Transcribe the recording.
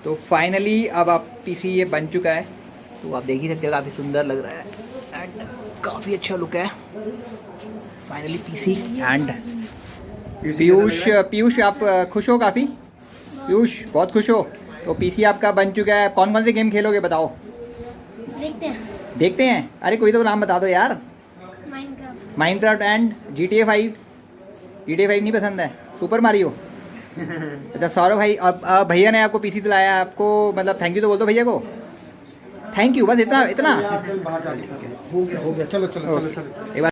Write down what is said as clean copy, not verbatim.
तो फाइनली अब आप पीसी ये बन चुका है, तो आप देख ही सकते हो काफ़ी सुंदर लग रहा है एंड काफ़ी अच्छा लुक है फाइनली पीसी। एंड पीयूष आप खुश हो काफ़ी? पीयूष बहुत खुश हो? तो पीसी आपका बन चुका है। कौन कौन से गेम खेलोगे बताओ? देखते हैं। अरे कोई तो नाम बता दो यार। Minecraft and GTA 5। GTA 5 नहीं पसंद है? Super Mario? अच्छा सौरभ भाई, अब भैया ने आपको पीसी दिलाया, आपको मतलब थैंक यू तो बोल दो भैया को। थैंक यू, बस इतना इतना हो गया चलो चलो चलो चलो। एक बार